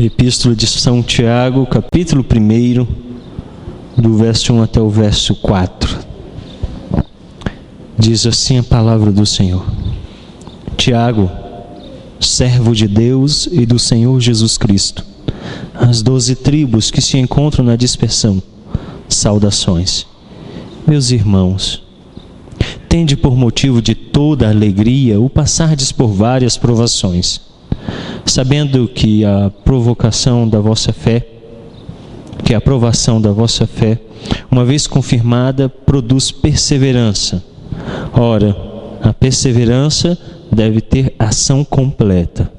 Epístola de São Tiago, capítulo 1, do verso 1 até o verso 4. Diz assim a palavra do Senhor. Tiago, servo de Deus e do Senhor Jesus Cristo, as 12 tribos que se encontram na dispersão, saudações. Meus irmãos, tende por motivo de toda alegria o passardes por várias provações, sabendo que a aprovação da vossa fé, uma vez confirmada, produz perseverança. Ora, a perseverança deve ter ação completa,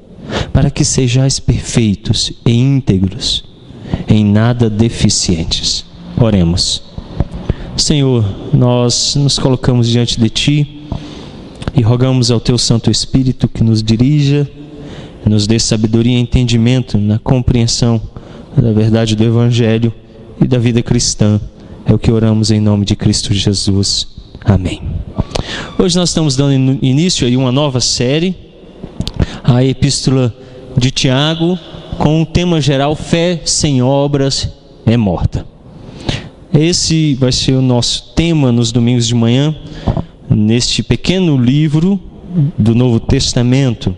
para que sejais perfeitos e íntegros, em nada deficientes. Oremos. Senhor, nós nos colocamos diante de Ti e rogamos ao Teu Santo Espírito que nos dirija, nos dê sabedoria e entendimento na compreensão da verdade do Evangelho e da vida cristã. É o que oramos em nome de Cristo Jesus. Amém. Hoje nós estamos dando início a uma nova série, a Epístola de Tiago, com o tema geral: Fé sem obras é morta. Esse vai ser o nosso tema nos domingos de manhã, neste pequeno livro do Novo Testamento.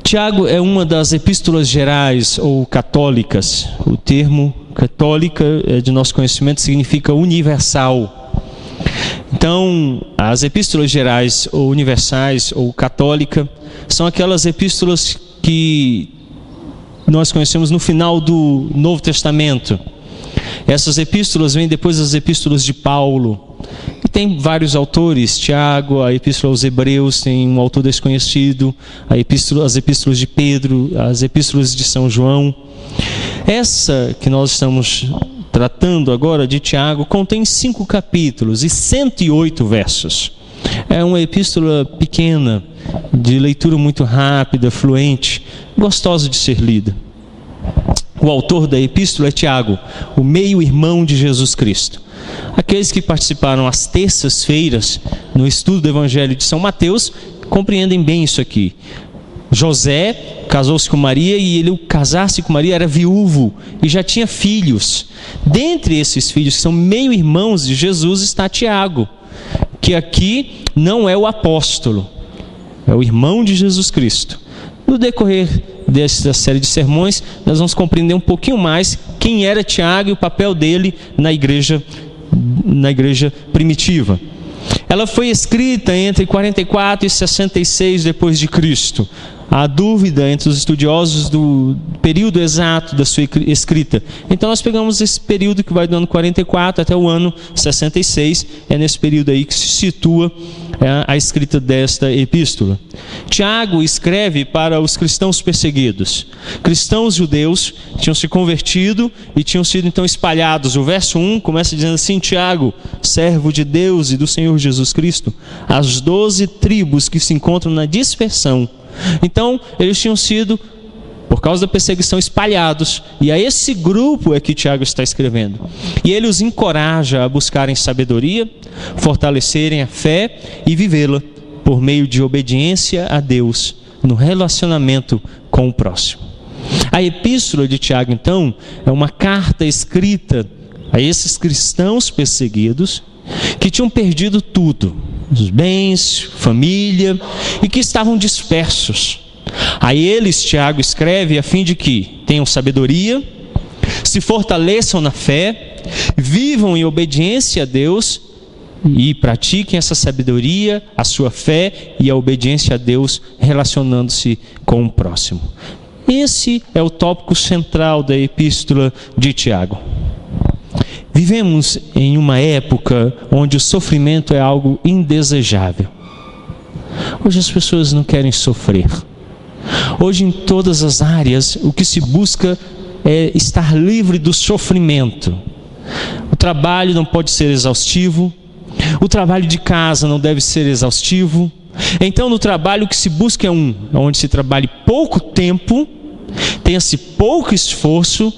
Tiago é uma das epístolas gerais ou católicas. O termo católica, de nosso conhecimento, significa universal. Então, as epístolas gerais ou universais ou católica são aquelas epístolas que nós conhecemos no final do Novo Testamento. Essas epístolas vêm depois das epístolas de Paulo. E tem vários autores: Tiago, a Epístola aos Hebreus, tem um autor desconhecido, as epístolas de Pedro, as epístolas de São João. Essa que nós estamos tratando agora, de Tiago, contém 5 capítulos e 108 versos. É uma epístola pequena, de leitura muito rápida, fluente, gostosa de ser lida. O autor da epístola é Tiago, o meio-irmão de Jesus Cristo. Aqueles que participaram às terças-feiras no estudo do Evangelho de São Mateus compreendem bem isso aqui. José casou-se com Maria e ele, ao casar-se com Maria, era viúvo e já tinha filhos. Dentre esses filhos, que são meio-irmãos de Jesus, está Tiago, que aqui não é o apóstolo, é o irmão de Jesus Cristo. No decorrer dessa série de sermões, nós vamos compreender um pouquinho mais quem era Tiago e o papel dele na igreja primitiva. Ela foi escrita entre 44 e 66 depois de Cristo. Há dúvida entre os estudiosos do período exato da sua escrita. Então nós pegamos esse período que vai do ano 44 até o ano 66. É nesse período aí que se situa a escrita desta epístola. Tiago escreve para os cristãos perseguidos. Cristãos judeus tinham se convertido e tinham sido então espalhados. O verso 1 começa dizendo assim: Tiago, servo de Deus e do Senhor Jesus Cristo, as 12 tribos que se encontram na dispersão. Então, eles tinham sido, por causa da perseguição, espalhados. E a esse grupo é que Tiago está escrevendo. E ele os encoraja a buscarem sabedoria, fortalecerem a fé e vivê-la por meio de obediência a Deus no relacionamento com o próximo. A epístola de Tiago, então, é uma carta escrita a esses cristãos perseguidos que tinham perdido tudo: os bens, família, e que estavam dispersos. A eles Tiago escreve a fim de que tenham sabedoria, se fortaleçam na fé, vivam em obediência a Deus e pratiquem essa sabedoria, a sua fé e a obediência a Deus, relacionando-se com o próximo. Esse é o tópico central da epístola de Tiago. Vivemos em uma época onde o sofrimento é algo indesejável. Hoje as pessoas não querem sofrer. Hoje, em todas as áreas, o que se busca é estar livre do sofrimento. O trabalho não pode ser exaustivo. O trabalho de casa não deve ser exaustivo. Então, no trabalho, o que se busca é onde se trabalhe pouco tempo, tenha-se pouco esforço.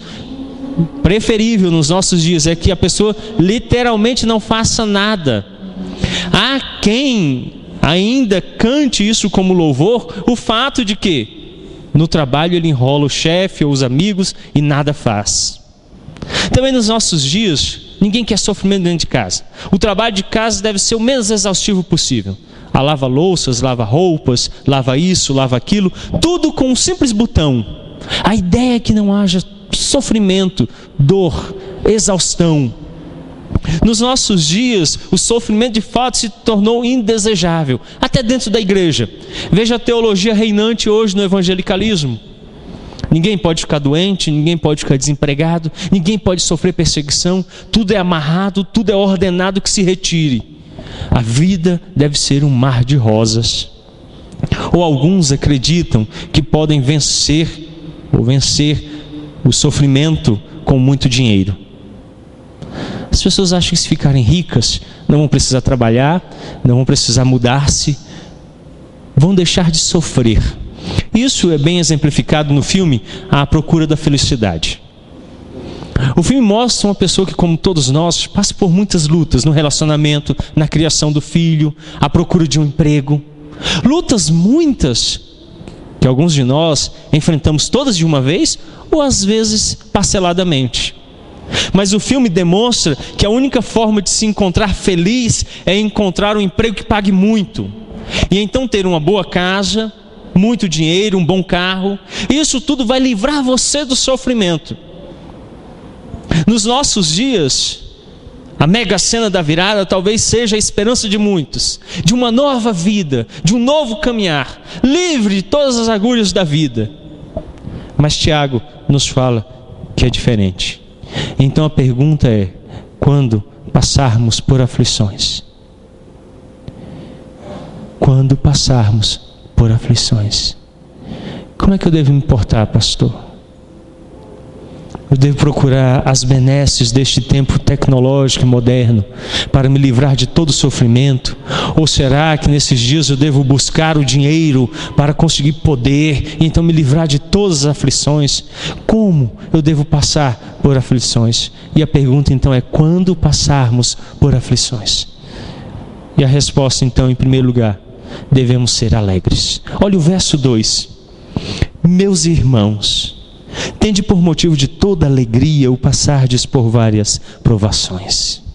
Preferível nos nossos dias é que a pessoa literalmente não faça nada. Há quem ainda cante isso como louvor, o fato de que No trabalho ele enrola o chefe ou os amigos e nada faz. Também nos nossos dias, ninguém quer sofrimento dentro de casa. O trabalho de casa deve ser o menos exaustivo possível. Lava louças, lava roupas, lava isso, lava aquilo, tudo com um simples botão. A ideia é que não haja sofrimento, dor, exaustão. Nos nossos dias, o sofrimento de fato se tornou indesejável, até dentro da igreja. Veja a teologia reinante hoje no evangelicalismo. Ninguém pode ficar doente, ninguém pode ficar desempregado, ninguém pode sofrer perseguição, tudo é amarrado, tudo é ordenado que se retire. A vida deve ser um mar de rosas. Ou alguns acreditam que podem vencer o sofrimento com muito dinheiro. As pessoas acham que se ficarem ricas, não vão precisar trabalhar, não vão precisar mudar-se, vão deixar de sofrer. Isso é bem exemplificado no filme A Procura da Felicidade. O filme mostra uma pessoa que, como todos nós, passa por muitas lutas no relacionamento, na criação do filho, à procura de um emprego. Lutas muitas, que alguns de nós enfrentamos todas de uma vez, ou às vezes parceladamente. Mas o filme demonstra que a única forma de se encontrar feliz é encontrar um emprego que pague muito. E então ter uma boa casa, muito dinheiro, um bom carro. Isso tudo vai livrar você do sofrimento. Nos nossos dias, a mega cena da virada talvez seja a esperança de muitos, de uma nova vida, de um novo caminhar, livre de todas as agulhas da vida. Mas Tiago nos fala que é diferente. Então a pergunta é: quando passarmos por aflições? Quando passarmos por aflições, como é que eu devo me portar, pastor? Eu devo procurar as benesses deste tempo tecnológico e moderno para me livrar de todo sofrimento? Ou será que nesses dias eu devo buscar o dinheiro para conseguir poder e então me livrar de todas as aflições? Como eu devo passar por aflições? E a pergunta então é: quando passarmos por aflições? E a resposta então, em primeiro lugar, devemos ser alegres. Olha o verso 2: meus irmãos, tende por motivo de toda alegria o passardes por várias provações.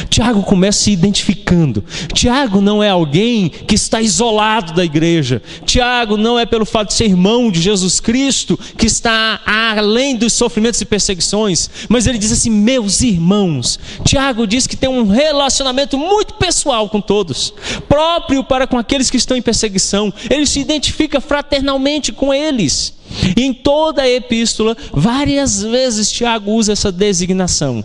Tiago começa se identificando. Tiago não é alguém que está isolado da igreja. Tiago não é pelo fato de ser irmão de Jesus Cristo que está além dos sofrimentos e perseguições. Mas ele diz assim: meus irmãos. Tiago diz que tem um relacionamento muito pessoal com todos, próprio para com aqueles que estão em perseguição. Ele se identifica fraternalmente com eles. E em toda a epístola, várias vezes Tiago usa essa designação: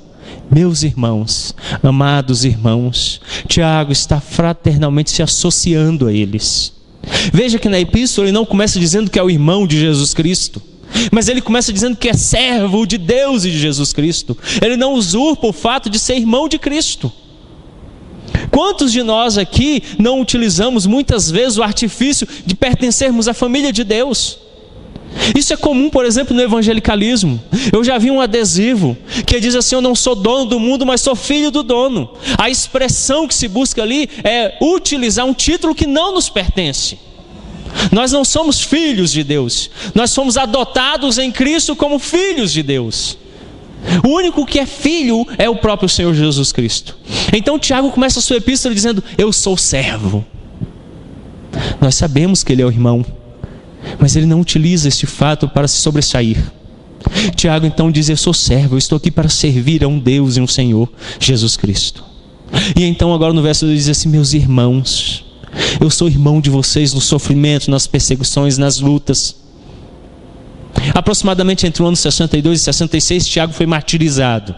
meus irmãos, amados irmãos. Tiago está fraternalmente se associando a eles. Veja que na epístola ele não começa dizendo que é o irmão de Jesus Cristo, mas ele começa dizendo que é servo de Deus e de Jesus Cristo. Ele não usurpa o fato de ser irmão de Cristo. Quantos de nós aqui não utilizamos muitas vezes o artifício de pertencermos à família de Deus? Isso é comum, por exemplo, no evangelicalismo. Eu já vi um adesivo que diz assim: eu não sou dono do mundo, mas sou filho do dono. A expressão que se busca ali é utilizar um título que não nos pertence. Nós não somos filhos de Deus, nós somos adotados em Cristo como filhos de Deus. O único que é filho é o próprio Senhor Jesus Cristo. Então Tiago começa a sua epístola dizendo: eu sou servo. Nós sabemos que ele é o irmão, mas ele não utiliza esse fato para se sobressair. Tiago então diz: eu sou servo, eu estou aqui para servir a um Deus e um Senhor, Jesus Cristo. E então agora no verso 2 diz assim: meus irmãos, eu sou irmão de vocês no sofrimento, nas perseguições, nas lutas. Aproximadamente entre o ano 62 e 66, Tiago foi martirizado.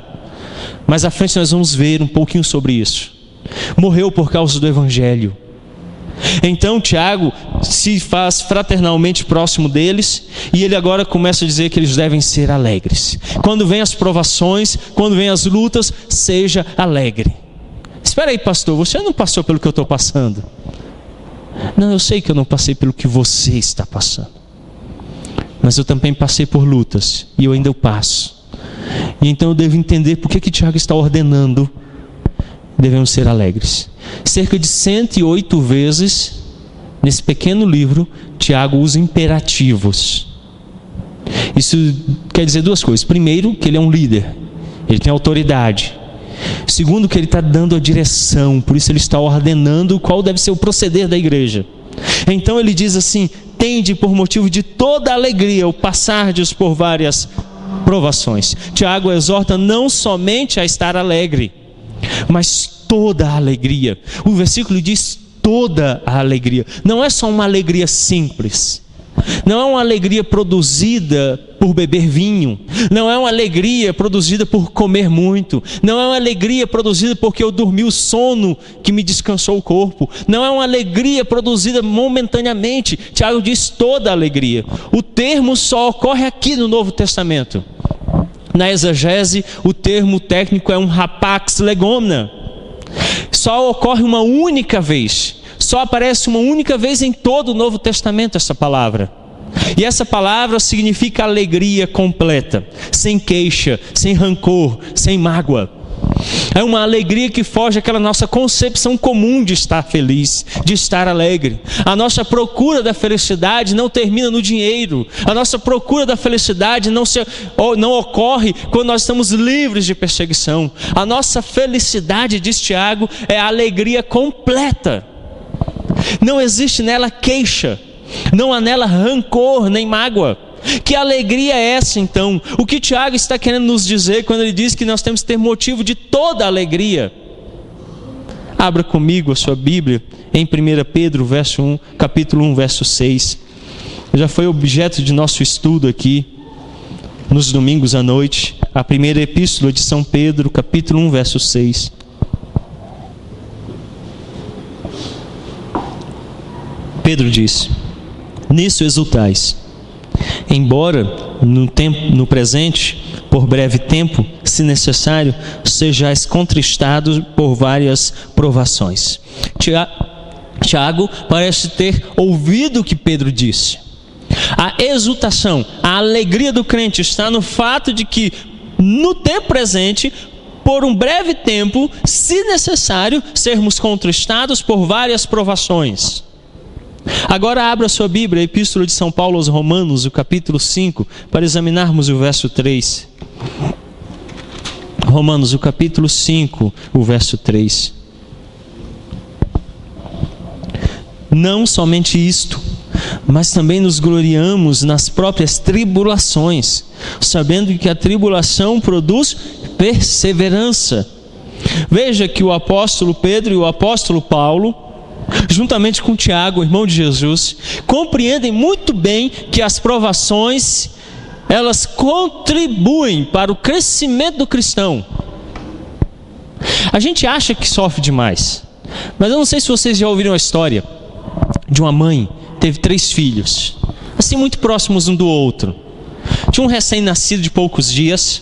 Mas à frente nós vamos ver um pouquinho sobre isso. Morreu por causa do Evangelho. Então Tiago se faz fraternalmente próximo deles, e ele agora começa a dizer que eles devem ser alegres. Quando vem as provações, quando vem as lutas, seja alegre. Espera aí, pastor, você não passou pelo que eu estou passando? Não, eu sei que eu não passei pelo que você está passando, mas eu também passei por lutas, e eu ainda passo. E então eu devo entender por que Tiago está ordenando: devemos ser alegres. Cerca de 108 vezes nesse pequeno livro, Tiago usa imperativos. Isso quer dizer duas coisas. Primeiro, que ele é um líder, ele tem autoridade. Segundo, que ele está dando a direção, por isso ele está ordenando qual deve ser o proceder da igreja. Então ele diz assim: tende por motivo de toda alegria o passardes por várias provações. Tiago exorta não somente a estar alegre, mas toda a alegria. O versículo diz toda a alegria. Não é só uma alegria simples. Não é uma alegria produzida por beber vinho. Não é uma alegria produzida por comer muito. Não é uma alegria produzida porque eu dormi o sono que me descansou o corpo. Não é uma alegria produzida momentaneamente. Tiago diz toda a alegria. O termo só ocorre aqui no Novo Testamento. Na exegese, o termo técnico é um rapax legomena. Só ocorre uma única vez. Só aparece uma única vez em todo o Novo Testamento essa palavra. E essa palavra significa alegria completa, sem queixa, sem rancor, sem mágoa. É uma alegria que foge àquela nossa concepção comum de estar feliz, de estar alegre. A nossa procura da felicidade não termina no dinheiro. A nossa procura da felicidade não ocorre quando nós estamos livres de perseguição. A nossa felicidade, diz Tiago, é a alegria completa. Não existe nela queixa, não há nela rancor nem mágoa. Que alegria é essa então? O que Tiago está querendo nos dizer quando ele diz que nós temos que ter motivo de toda alegria? Abra comigo a sua Bíblia em 1 Pedro, capítulo 1, verso 6. Já foi objeto de nosso estudo aqui nos domingos à noite. A primeira epístola de São Pedro, capítulo 1, verso 6. Pedro diz: nisso exultais, embora no presente, por breve tempo, se necessário, sejais contristados por várias provações. Tiago parece ter ouvido o que Pedro disse. A exultação, a alegria do crente está no fato de que, no tempo presente, por um breve tempo, se necessário, sermos contristados por várias provações. Agora abra sua Bíblia, a Epístola de São Paulo aos Romanos, o capítulo 5, para examinarmos o verso 3. Romanos, o capítulo 5, o verso 3. Não somente isto, mas também nos gloriamos nas próprias tribulações, sabendo que a tribulação produz perseverança. Veja que o apóstolo Pedro e o apóstolo Paulo, juntamente com Tiago, irmão de Jesus, compreendem muito bem que as provações, elas contribuem para o crescimento do cristão. A gente acha que sofre demais, mas eu não sei se vocês já ouviram a história de uma mãe que teve 3 filhos, assim muito próximos um do outro. Tinha um recém-nascido de poucos dias,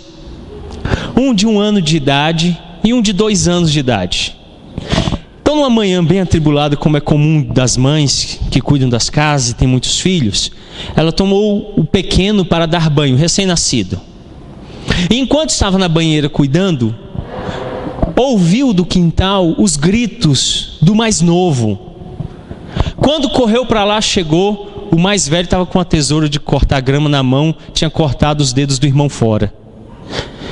um de 1 ano de idade e um de 2 anos de idade. Então, numa manhã bem atribulada, como é comum das mães que cuidam das casas e têm muitos filhos, ela tomou o pequeno para dar banho, recém-nascido. E enquanto estava na banheira cuidando, ouviu do quintal os gritos do mais novo. Quando correu para lá, chegou, o mais velho estava com a tesoura de cortar grama na mão, tinha cortado os dedos do irmão fora.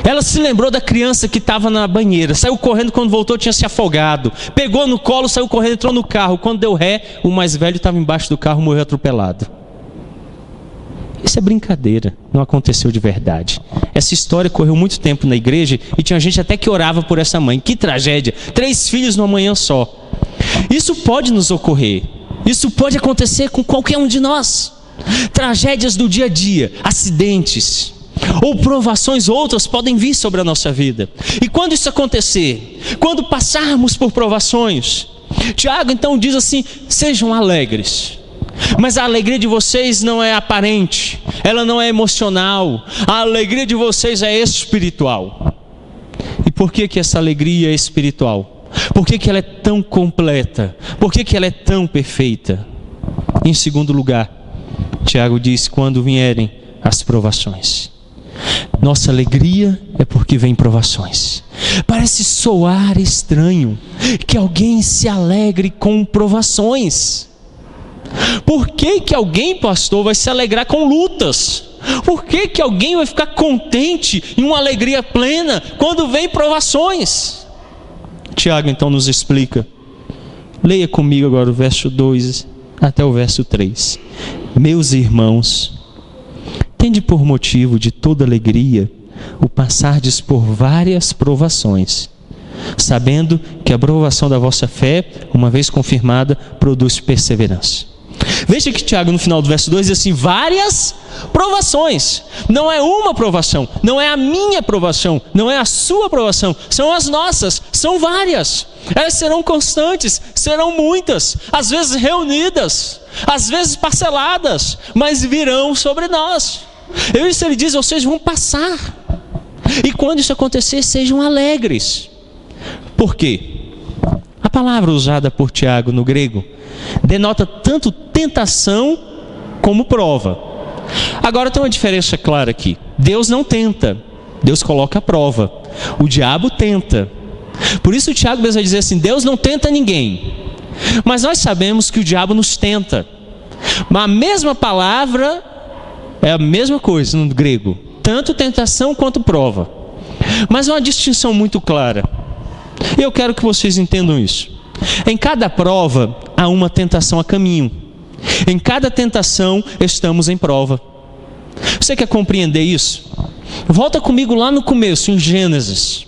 Ela se lembrou da criança que estava na banheira, saiu correndo, quando voltou tinha se afogado, pegou no colo, saiu correndo, entrou no carro. Quando deu ré, o mais velho estava embaixo do carro, morreu atropelado. Isso é brincadeira, não aconteceu de verdade. Essa história correu muito tempo na igreja e tinha gente até que orava por essa mãe. Que tragédia, 3 filhos numa manhã só. Isso pode nos ocorrer, isso pode acontecer com qualquer um de nós. Tragédias do dia a dia, acidentes ou provações outras podem vir sobre a nossa vida. E quando isso acontecer, quando passarmos por provações, Tiago então diz assim: sejam alegres. Mas a alegria de vocês não é aparente, ela não é emocional, a alegria de vocês é espiritual. E por que essa alegria é espiritual? Por que ela é tão completa? Por que ela é tão perfeita? Em segundo lugar, Tiago diz: quando vierem as provações. Nossa alegria é porque vem provações. Parece soar estranho que alguém se alegre com provações. Por que que alguém, pastor, vai se alegrar com lutas? Por que que alguém vai ficar contente em uma alegria plena quando vem provações? Tiago então nos explica. Leia comigo agora o verso 2 até o verso 3. Meus irmãos, tende por motivo de toda alegria o passardes por várias provações, sabendo que a provação da vossa fé, uma vez confirmada, produz perseverança. Veja que Tiago no final do verso 2 diz assim, várias provações. Não é uma provação, não é a minha provação, não é a sua provação, são as nossas, são várias. Elas serão constantes, serão muitas, às vezes reunidas, às vezes parceladas, mas virão sobre nós. Isso ele diz, vocês vão passar. E quando isso acontecer, sejam alegres. Por quê? A palavra usada por Tiago no grego denota tanto tentação como prova. Agora tem uma diferença clara aqui. Deus não tenta, Deus coloca a prova. O diabo tenta. Por isso o Tiago mesmo vai dizer assim, Deus não tenta ninguém. Mas nós sabemos que o diabo nos tenta. Mas a mesma palavra é a mesma coisa no grego. Tanto tentação quanto prova. Mas é uma distinção muito clara. E eu quero que vocês entendam isso. Em cada prova há uma tentação a caminho. Em cada tentação estamos em prova. Você quer compreender isso? Volta comigo lá no começo, em Gênesis.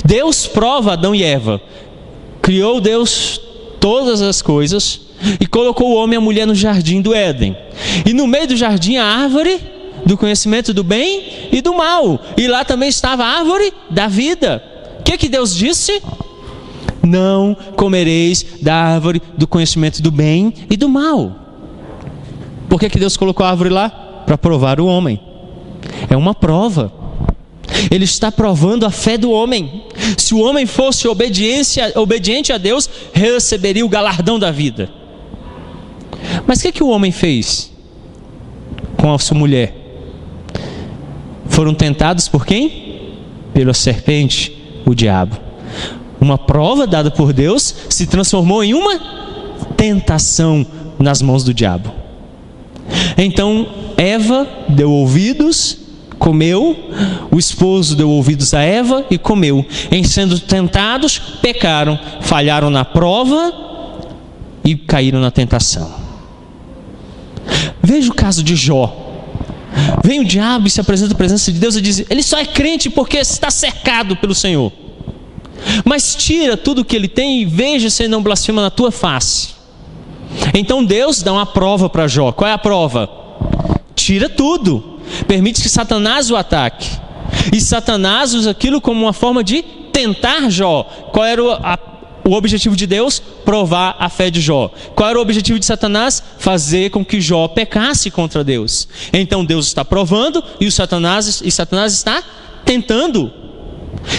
Deus prova Adão e Eva. Criou Deus todas as coisas e colocou o homem e a mulher no jardim do Éden. E no meio do jardim a árvore do conhecimento do bem e do mal. E lá também estava a árvore da vida. O que Deus disse? Não comereis da árvore do conhecimento do bem e do mal. Por que Deus colocou a árvore lá? Para provar o homem. É uma prova. Ele está provando a fé do homem. Se o homem fosse obediente a Deus, receberia o galardão da vida. Mas o que o homem fez com a sua mulher? Foram tentados por quem? Pela serpente, o diabo. Uma prova dada por Deus se transformou em uma tentação nas mãos do diabo. Então Eva deu ouvidos, comeu, o esposo deu ouvidos a Eva e comeu. Em sendo tentados, pecaram, falharam na prova e caíram na tentação. Veja o caso de Jó. Vem o diabo e se apresenta à presença de Deus e diz, ele só é crente porque está cercado pelo Senhor. Mas tira tudo o que ele tem e veja se ele não blasfema na tua face. Então Deus dá uma prova para Jó. Qual é a prova? Tira tudo. Permite que Satanás o ataque. E Satanás usa aquilo como uma forma de tentar Jó. Qual era o objetivo de Deus? Provar a fé de Jó. Qual era o objetivo de Satanás? Fazer com que Jó pecasse contra Deus. Então Deus está provando e Satanás está tentando.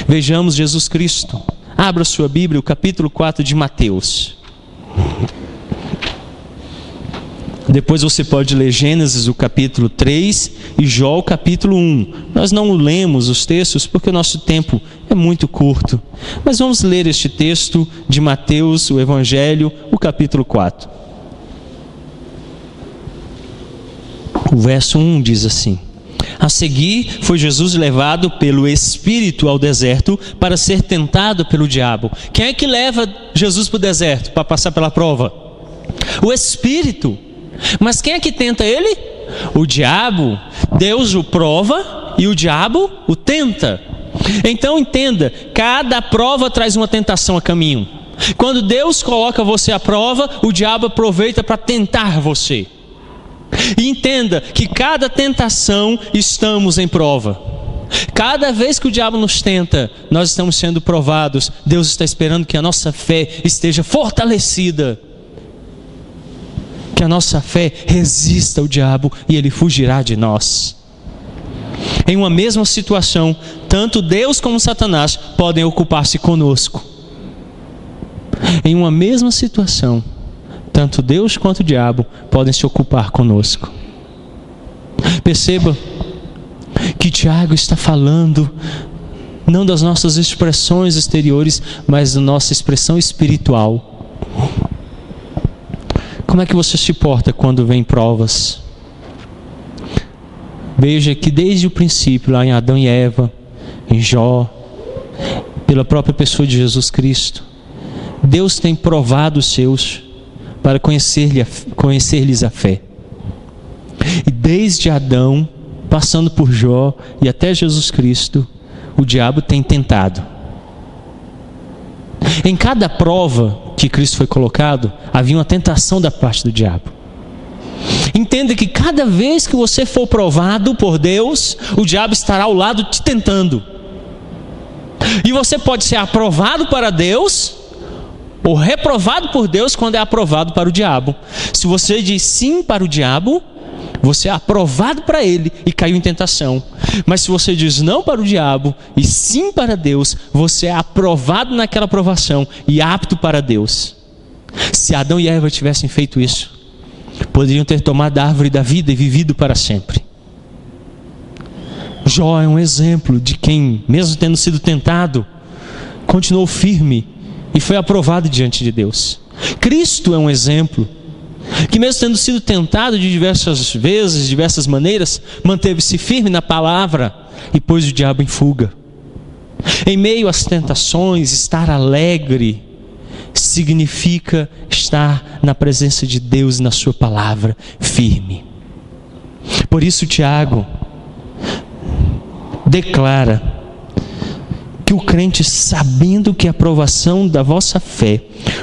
Vejamos Jesus Cristo. Abra sua Bíblia, o capítulo 4 de Mateus. Depois você pode ler Gênesis, o capítulo 3, e Jó, o capítulo 1. Nós não lemos os textos porque o nosso tempo é muito curto. Mas vamos ler este texto de Mateus, o Evangelho, o capítulo 4. O verso 1 diz assim: a seguir foi Jesus levado pelo Espírito ao deserto para ser tentado pelo diabo. Quem é que leva Jesus para o deserto para passar pela prova? O Espírito. Mas quem é que tenta ele? O diabo. Deus o prova e o diabo o tenta. Então entenda, cada prova traz uma tentação a caminho. Quando Deus coloca você à prova, o diabo aproveita para tentar você. E entenda que cada tentação estamos em prova. Cada vez que o diabo nos tenta, nós estamos sendo provados. Deus está esperando que a nossa fé esteja fortalecida, que a nossa fé resista ao diabo e ele fugirá de nós. Em uma mesma situação, tanto Deus como Satanás podem ocupar-se conosco. Em uma mesma situação, tanto Deus quanto o diabo podem se ocupar conosco. Perceba que Tiago está falando não das nossas expressões exteriores, mas da nossa expressão espiritual. Como é que você se porta quando vem provas? Veja que desde o princípio, lá em Adão e Eva, em Jó, pela própria pessoa de Jesus Cristo, Deus tem provado os seus para conhecer-lhes a fé. E desde Adão, passando por Jó e até Jesus Cristo, o diabo tem tentado. Em cada prova que Cristo foi colocado, havia uma tentação da parte do diabo. Entenda que cada vez que você for provado por Deus, o diabo estará ao lado te tentando. E você pode ser aprovado para Deus ou reprovado por Deus quando é aprovado para o diabo. Se você diz sim para o diabo, você é aprovado para ele e caiu em tentação. Mas se você diz não para o diabo e sim para Deus, você é aprovado naquela aprovação e apto para Deus. Se Adão e Eva tivessem feito isso, poderiam ter tomado a árvore da vida e vivido para sempre. Jó é um exemplo de quem, mesmo tendo sido tentado, continuou firme e foi aprovado diante de Deus. Cristo é um exemplo que, mesmo tendo sido tentado de diversas vezes, de diversas maneiras, manteve-se firme na palavra e pôs o diabo em fuga. Em meio às tentações, estar alegre significa estar na presença de Deus e na sua palavra firme. Por isso Tiago declara que o crente, sabendo que a aprovação da vossa fé,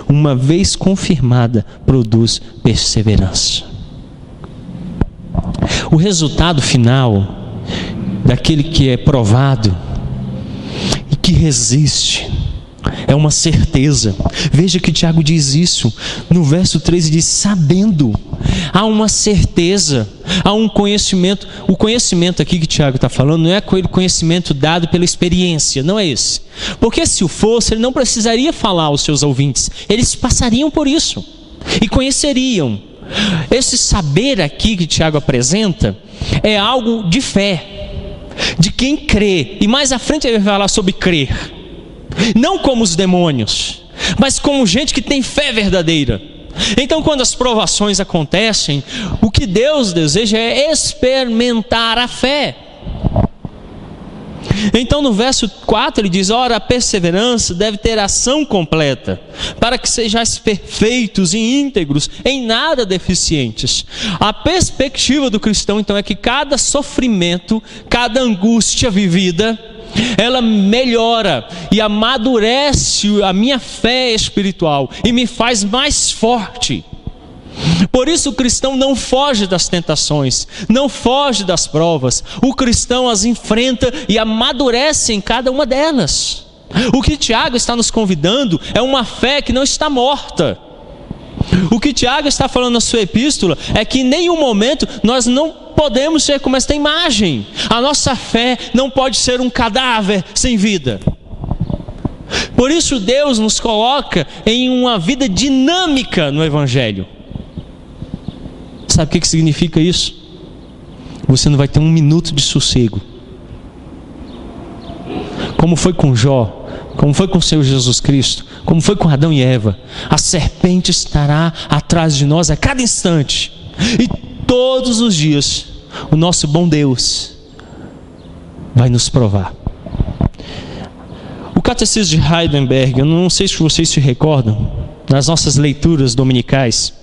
uma vez confirmada, produz perseverança. O resultado final daquele que é provado e que resiste é uma certeza. Veja que Tiago diz isso no verso 13, diz: sabendo. Há uma certeza, há um conhecimento. O conhecimento aqui que Tiago está falando não é aquele conhecimento dado pela experiência, não é esse. Porque se o fosse, ele não precisaria falar aos seus ouvintes, eles passariam por isso e conheceriam. Esse saber aqui que Tiago apresenta é algo de fé, de quem crê. E mais à frente ele vai falar sobre crer, não como os demônios, mas como gente que tem fé verdadeira. Então, quando as provações acontecem, o que Deus deseja é experimentar a fé. Então, no verso 4 ele diz: ora, a perseverança deve ter ação completa, para que sejais perfeitos e íntegros, em nada deficientes. A perspectiva do cristão, então, é que cada sofrimento, cada angústia vivida, ela melhora e amadurece a minha fé espiritual e me faz mais forte. Por isso o cristão não foge das tentações, não foge das provas. O cristão as enfrenta e amadurece em cada uma delas. O que Tiago está nos convidando é uma fé que não está morta. O que Tiago está falando na sua epístola é que em nenhum momento nós não podemos ser como esta imagem. A nossa fé não pode ser um cadáver sem vida. Por isso Deus nos coloca em uma vida dinâmica no Evangelho. Sabe o que significa isso? Você não vai ter um minuto de sossego. Como foi com Jó, como foi com o Senhor Jesus Cristo, como foi com Adão e Eva. A serpente estará atrás de nós a cada instante. E todos os dias o nosso bom Deus vai nos provar. O Catecismo de Heidelberg, eu não sei se vocês se recordam, nas nossas leituras dominicais,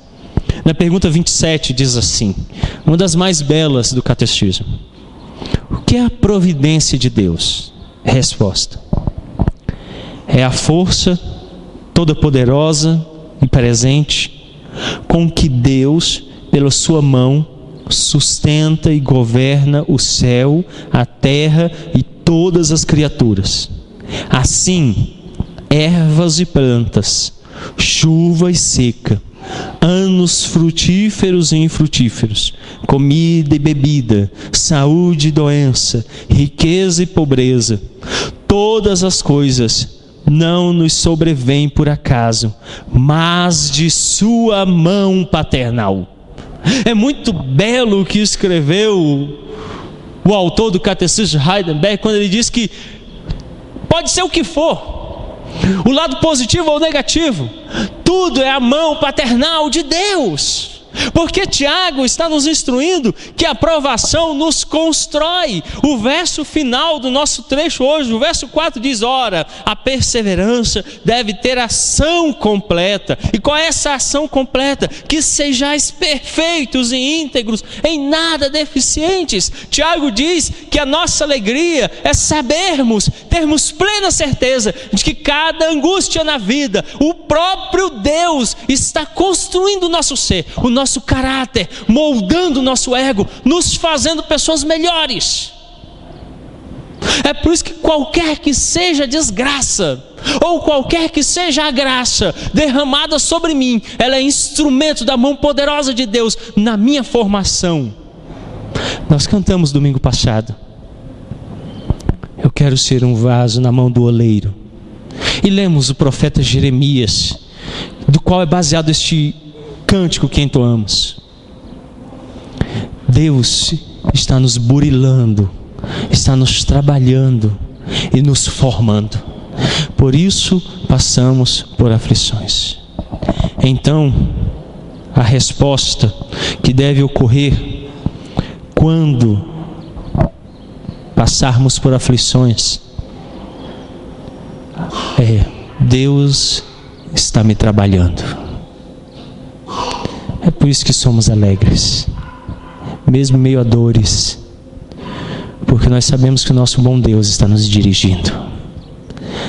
na pergunta 27 diz assim, uma das mais belas do Catecismo: o que é a providência de Deus? Resposta: é a força toda-poderosa e presente com que Deus, pela sua mão, sustenta e governa o céu, a terra e todas as criaturas. Assim, ervas e plantas, chuva e seca, anos frutíferos e infrutíferos, comida e bebida, saúde e doença, riqueza e pobreza, todas as coisas não nos sobrevêm por acaso, mas de sua mão paternal. É muito belo o que escreveu o autor do Catecismo de Heidelberg, quando ele diz que pode ser o que for, o lado positivo ou negativo, tudo é a mão paternal de Deus. Porque Tiago está nos instruindo que a provação nos constrói. O verso final do nosso trecho hoje, o verso 4 diz: ora, a perseverança deve ter ação completa. E qual é essa ação completa? Que sejais perfeitos e íntegros, em nada deficientes. Tiago diz que a nossa alegria é sabermos, termos plena certeza de que cada angústia na vida, o próprio Deus está construindo o nosso ser, o nosso caráter, moldando o nosso ego, nos fazendo pessoas melhores. É por isso que qualquer que seja a desgraça, ou qualquer que seja a graça derramada sobre mim, ela é instrumento da mão poderosa de Deus na minha formação. Nós cantamos domingo passado: eu quero ser um vaso na mão do oleiro. E lemos o profeta Jeremias, do qual é baseado este cântico que entoamos. Deus está nos burilando, está nos trabalhando e nos formando. Por isso passamos por aflições. Então, a resposta que deve ocorrer quando passarmos por aflições é: Deus está me trabalhando. É por isso que somos alegres, mesmo em meio a dores, porque nós sabemos que o nosso bom Deus está nos dirigindo.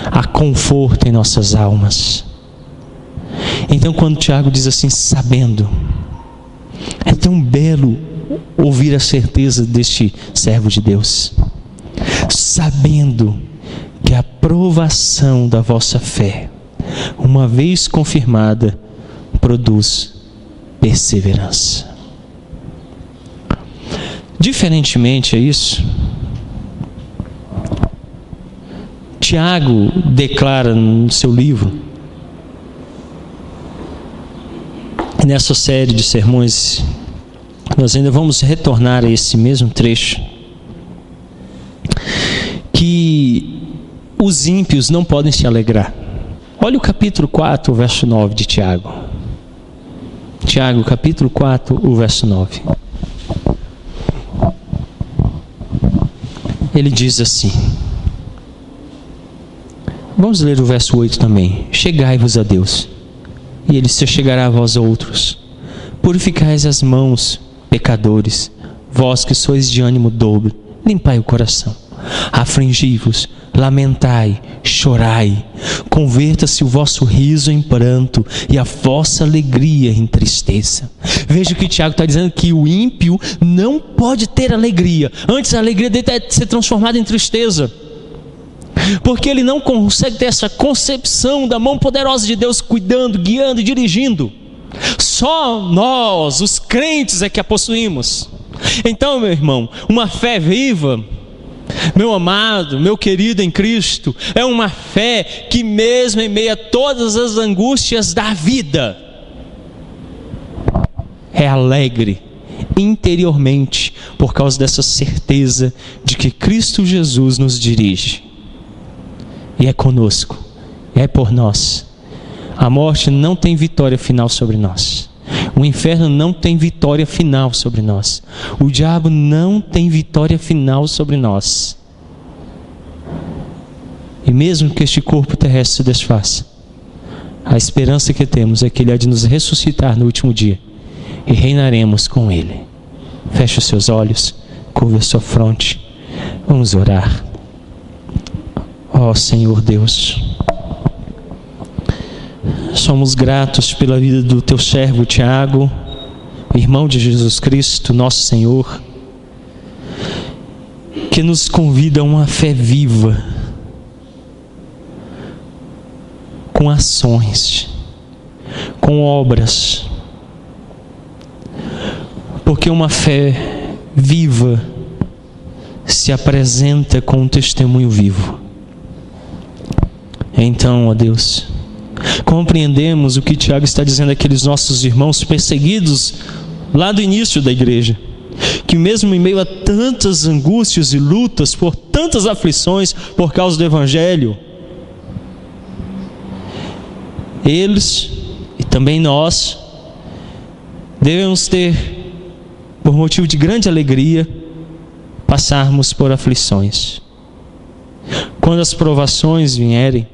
Há conforto em nossas almas. Então, quando Tiago diz assim, sabendo, é tão belo ouvir a certeza deste servo de Deus, sabendo que a provação da vossa fé, uma vez confirmada, produz perseverança. Diferentemente a isso, Tiago declara no seu livro, nessa série de sermões, nós ainda vamos retornar a esse mesmo trecho, que os ímpios não podem se alegrar. Olha o capítulo 4, o verso 9 de Tiago. Tiago, capítulo 4, o verso 9. Ele diz assim, vamos ler o verso 8 também: chegai-vos a Deus, e Ele se chegará a vós outros. Purificais as mãos, pecadores, vós que sois de ânimo dobre, limpai o coração. Afligi-vos, lamentai, chorai, converta-se o vosso riso em pranto e a vossa alegria em tristeza. Veja que Tiago está dizendo que o ímpio não pode ter alegria, antes a alegria dele é ser transformada em tristeza, porque ele não consegue ter essa concepção da mão poderosa de Deus cuidando, guiando e dirigindo. Só nós, os crentes, é que a possuímos. Então, meu irmão, uma fé viva, meu amado, meu querido em Cristo, é uma fé que mesmo em meio a todas as angústias da vida, é alegre interiormente, por causa dessa certeza de que Cristo Jesus nos dirige e é conosco, é por nós. A morte não tem vitória final sobre nós. O inferno não tem vitória final sobre nós. O diabo não tem vitória final sobre nós. E mesmo que este corpo terrestre se desfaça, a esperança que temos é que Ele há de nos ressuscitar no último dia e reinaremos com Ele. Feche os seus olhos, curva a sua fronte, vamos orar. Ó Senhor Deus, somos gratos pela vida do Teu servo Tiago, irmão de Jesus Cristo, nosso Senhor, que nos convida a uma fé viva, com ações, com obras, porque uma fé viva se apresenta com um testemunho vivo. Então, ó Deus, compreendemos o que Tiago está dizendo àqueles nossos irmãos perseguidos lá do início da igreja, que mesmo em meio a tantas angústias e lutas, por tantas aflições por causa do Evangelho, eles e também nós devemos ter, por motivo de grande alegria, passarmos por aflições. Quando as provações vierem,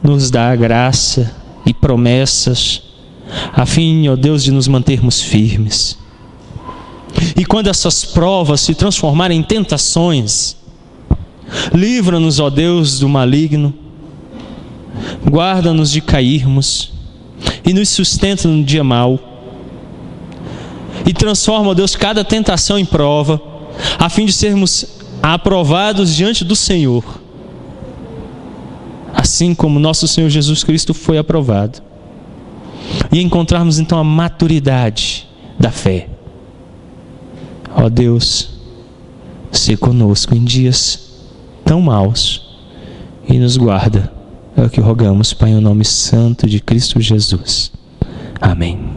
nos dá a graça e promessas, a fim, ó Deus, de nos mantermos firmes. E quando essas provas se transformarem em tentações, livra-nos, ó Deus, do maligno, guarda-nos de cairmos e nos sustenta no dia mau. E transforma, ó Deus, cada tentação em prova, a fim de sermos aprovados diante do Senhor, assim como nosso Senhor Jesus Cristo foi aprovado. E encontrarmos então a maturidade da fé. Ó Deus, sê conosco em dias tão maus e nos guarda. É o que rogamos, Pai, em nome santo de Cristo Jesus. Amém.